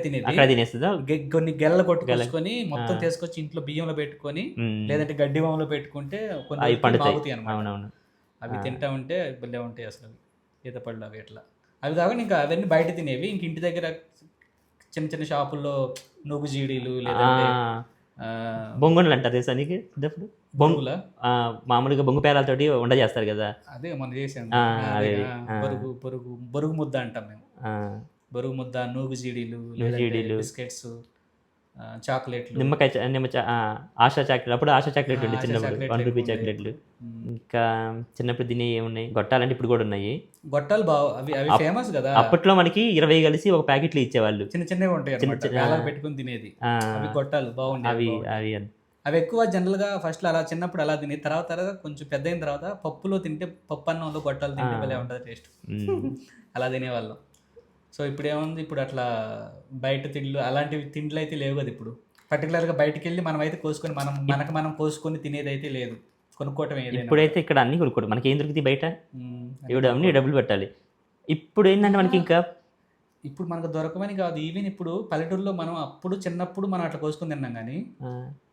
తినేస్తుందా, కొన్ని గెల్ల కొట్టుకొని మొత్తం తీసుకొచ్చి ఇంట్లో బియ్యంలో పెట్టుకొని, లేదంటే గడ్డి వాములో పెట్టుకుంటే కొన్ని పండుతాయి అన్నమాట. అవి తింటా ఉంటే భలే ఉంటాయి అసలు ఈతపళ్ళు. అవి ఎట్లా అవి కాకుండా ఇంకా అవన్నీ బయట తినేవి. ఇంక ఇంటి దగ్గర చిన్న చిన్న షాపుల్లో నువ్వు జీడీలు, లేదంటే బొంగులు అంటారు తెలుసా నీకు? బొంగుల మామూలుగా బొంగు పేరాలతోటి వంట చేస్తారు కదా, అదే మనం చేసాం. బొరుగు ముద్ద అంటాం మేము. బొరుగు ముద్ద, నూగు జీడీలు, బిస్కెట్స్, చాక్లెట్లు, ఆశా చాక్లెట్. అప్పుడు ఆశా చాక్లెట్ ఉండే చిన్నప్పుడు, 1 రూపీ చాక్లెట్లు. ఇంకా చిన్నప్పుడు తినే ఏమున్నాయి, గొట్టాలంటే ఇప్పుడు కూడా ఉన్నాయి. గొట్టాలు అవి ఫేమస్ కదా. అప్పట్లో మనకి 20 కలిసి ఒక ప్యాకెట్లు ఇచ్చేవాళ్ళు, చిన్న చిన్నవి ఉంటాయి, పెట్టుకుని తినేది. అవి గొట్టాలు బాగుంటాయి. అవి ఎక్కువ జనరల్గా ఫస్ట్ అలా చిన్నప్పుడు అలా తినేది. తర్వాత కొంచెం పెద్ద అయిన తర్వాత పప్పులో తింటే, పప్పు అన్నంలో గొట్టాలు తింటే భలే ఉంటుంది టేస్ట్. అలా తినేవాళ్ళం. సో ఇప్పుడు ఏముంది, ఇప్పుడు అట్లా బయట తిండ్లు అలాంటివి తిండ్లు అయితే లేవు కదా ఇప్పుడు. పర్టికులర్గా బయటకు వెళ్ళి మనం అయితే కోసుకొని మనం కోసుకొని తినేది అయితే లేదు, కొనుక్కోవటం. ఇప్పుడైతే ఇక్కడ అన్ని కొనుక్కోవడం, మనకి ఏం దొరుకుతుంది బయట, ఇవి అన్ని డబ్బులు పెట్టాలి. ఇప్పుడు ఏంటంటే మనకి ఇంకా ఇప్పుడు మనకు దొరకమని కాదు, ఈవెన్ ఇప్పుడు పల్లెటూరులో మనం అప్పుడు చిన్నప్పుడు మనం అట్లా కోసుకుని తిన్నాం కానీ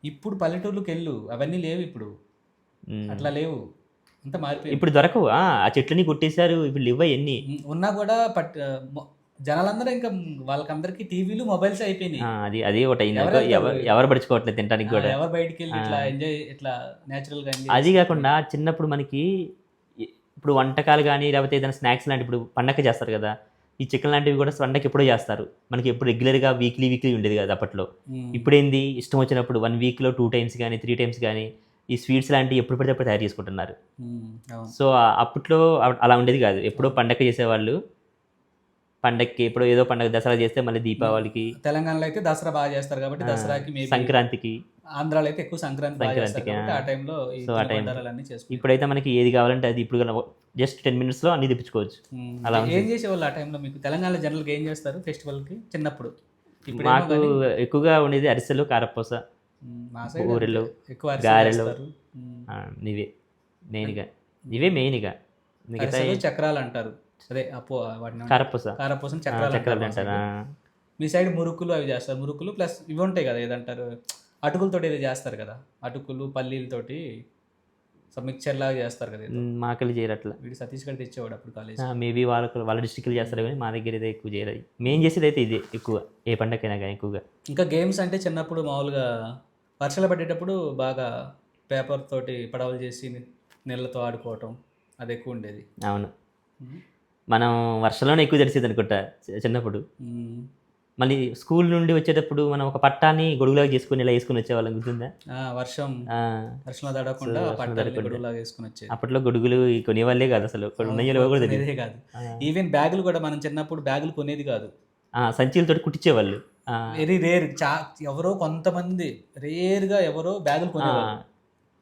ఇప్పుడు పల్లెటూర్లకు వెళ్ళు అవన్నీ లేవు ఇప్పుడు, అట్లా లేవు, అంతా మారిపోయింది. ఇప్పుడు దొరకవు. ఆ చెట్లని కొట్టేశారు, ఇప్పుడు లేవు ఎన్ని ఉన్నా కూడా జనాలందరూ ఇంకా వాళ్ళకందరికీ టీవీలు మొబైల్స్ అయిపోయినాయి. అది ఒకటి అయింది. ఎవరు పడుచుకోవట్లేదు తినడానికి కూడా, ఎవరు బయటికి వెళ్ళి ఇట్లా ఎంజాయ్ ఇట్లా నేచురల్ గా ఎంజాయ్. అది కాకుండా చిన్నప్పుడు మనకి ఇప్పుడు వంటకాలు కానీ లేకపోతే ఏదైనా స్నాక్స్ లాంటి ఇప్పుడు పండగ చేస్తారు కదా, ఈ చికెన్ లాంటివి కూడా పండగకి ఎప్పుడో చేస్తారు, మనకి ఎప్పుడు రెగ్యులర్గా వీక్లీ ఉండేది కదా అప్పట్లో. ఇప్పుడు ఏంది ఇష్టం వచ్చినప్పుడు 1 వీక్లో 2 టైమ్స్ కానీ 3 టైమ్స్ కానీ ఈ స్వీట్స్ లాంటివి ఎప్పుడు పడితే అప్పుడు తయారు చేసుకుంటున్నారు. సో అప్పట్లో అలా ఉండేది కాదు, ఎప్పుడో పండగ చేసేవాళ్ళు, పండగకి ఇప్పుడు ఏదో పండగ దసరా చేస్తే మళ్ళీ దీపావళికి. తెలంగాణలో అయితే దసరా బాగా చేస్తారు కాబట్టి దసరాకి, సంక్రాంతికి, ఆంధ్రాలో అయితే ఎక్కువ సంక్రాంతికి ఆ టైంలో. సో ఆ టైం ఇప్పుడైతే మనకి ఏది కావాలంటే అది ఇప్పుడు జస్ట్ 10 minutes అన్ని తెప్పించుకోవచ్చు. అలా ఏం చేసేవాళ్ళు ఆ టైంలో? మీకు తెలంగాణలో జనరల్గా ఏం చేస్తారు ఫెస్టివల్కి చిన్నప్పుడు? మాకు ఎక్కువగా ఉండేది అరిసెలు, కారపూస, ఊరెలు, గారెలు, ఇవే మెయిన్గా. మిగతా చక్రాలు అంటారు, అదే కారపూస చక్రాలు అంటారు. మీ సైడ్ మురుకులు అవి చేస్తారు, మురుకులు ప్లస్ ఇవి ఉంటాయి కదా, ఏదంటారు అటుకులతో ఏదో చేస్తారు కదా, అటుకులు పల్లీలతోటి మిక్చర్ లాగా చేస్తారు కదా. మాకలు చేయరు అట్లా. వీడు సతీష్ గారు తెచ్చేవాడు అప్పుడు కాలేజ్. మేబీ వాళ్ళ డిస్ట్రిక్ట్లు చేస్తారు కానీ మా దగ్గర అయితే ఎక్కువ చేయలేదు. మేము చేసేది అయితే ఇదే ఎక్కువ, ఏ పండగైనా కానీ ఎక్కువగా. ఇంకా గేమ్స్ అంటే చిన్నప్పుడు మామూలుగా వర్షాలు పడేటప్పుడు బాగా పేపర్ తోటి పడవలు చేసి నీళ్ళతో ఆడుకోవటం అది ఎక్కువ ఉండేది. అవును, మనం వర్షంలోనే ఎక్కువ తెలిసేది అనుకుంటా చిన్నప్పుడు. మళ్ళీ స్కూల్ నుండి వచ్చేటప్పుడు మనం ఒక పట్టాన్ని గొడుగులాగా చేసుకుని ఇలా వేసుకుని వచ్చేవాళ్ళం, గుర్తుందా? వర్షంలో తడవకుండా గొడుగులాగా వేసుకుని వచ్చేది. అప్పట్లో గొడుగులు కొనేవాళ్ళే కాదు అసలు, కొనేదే కాదు. ఈవెన్ బ్యాగులు కూడా మనం చిన్నప్పుడు బ్యాగులు కొనేది కాదు, సంచులతో కుట్టించేవాళ్ళు. వెరీ రేర్, ఎవరో కొంతమంది రేర్గా ఎవరో బ్యాగులు కొనేవాళ్ళు.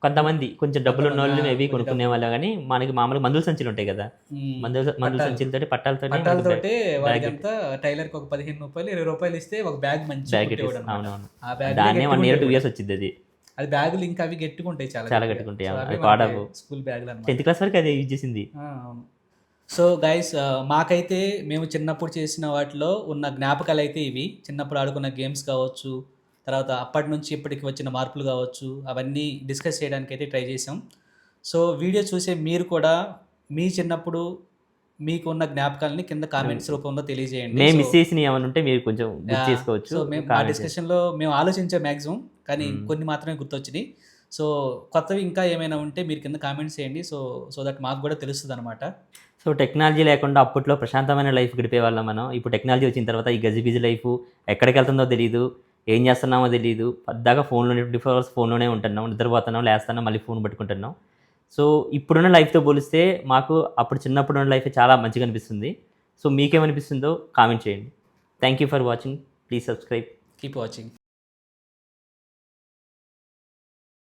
కొంతమంది కొంచెం డబ్బులు ఉన్న వాళ్ళు మేబీ కొనుక్కునే వాళ్ళు, కానీ మనకి మామూలుగా మందుల సంచులు ఉంటాయి కదా, మందుల సంచులతో పట్టాలతో టైలర్కి ఒక 15 రూపాయలు 20 రూపాయలు ఇస్తే ఒక బ్యాగ్ మంచి బ్యాగ్. దాన్ని 1 year 2 years వచ్చింది అది. అది బ్యాగులు ఇంకా అవి గట్టిగుంటాయి, చాలా గట్టిగుంటాయి. స్కూల్ బ్యాగులు 10th class వరకు అది యూజ్ చేసింది. సో గైస్, మాకైతే మేము చిన్నప్పుడు చేసిన వాటిలో ఉన్న జ్ఞాపకాలు అయితే ఇవి. చిన్నప్పుడు ఆడుకున్న గేమ్స్ కావచ్చు, తర్వాత అప్పటి నుంచి ఇప్పటికి వచ్చిన మార్పులు కావచ్చు, అవన్నీ డిస్కస్ చేయడానికి అయితే ట్రై చేసాం. సో వీడియో చూసే మీరు కూడా మీ చిన్నప్పుడు మీకు ఉన్న జ్ఞాపకాలని కింద కామెంట్స్ రూపంలో తెలియజేయండి. మిస్ చేసిన ఏమైనా ఉంటే మీరు కొంచెం గుర్తు చేసుకోవచ్చు. సో మేము ఆ డిస్కషన్లో మేము ఆలోచించే మ్యాక్సిమం, కానీ కొన్ని మాత్రమే గుర్తొచ్చినాయి. సో కొత్తవి ఇంకా ఏమైనా ఉంటే మీరు కింద కామెంట్స్ చేయండి, సో దట్ మాకు కూడా తెలుస్తుంది అనమాట. సో టెక్నాలజీ లేకుండా అప్పట్లో ప్రశాంతమైన లైఫ్ గడిపే వాళ్ళం మనం. ఇప్పుడు టెక్నాలజీ వచ్చిన తర్వాత ఈ గజిబిజి లైఫ్, ఎక్కడికి వెళ్తుందో తెలియదు, ఏం చేస్తున్నామో తెలియదు. పద్దాగా ఫోన్లోనే 24 hours ఫోన్లోనే ఉంటున్నాం, నిద్రపోతున్నాం, లేస్తున్నాం, మళ్ళీ ఫోన్ పట్టుకుంటున్నాం. సో ఇప్పుడున్న లైఫ్తో పోలిస్తే మాకు అప్పుడు చిన్నప్పుడు ఉన్న లైఫ్ చాలా మంచిగా అనిపిస్తుంది. సో మీకేమనిపిస్తుందో కామెంట్ చేయండి. Thank you for watching. Please subscribe. Keep watching.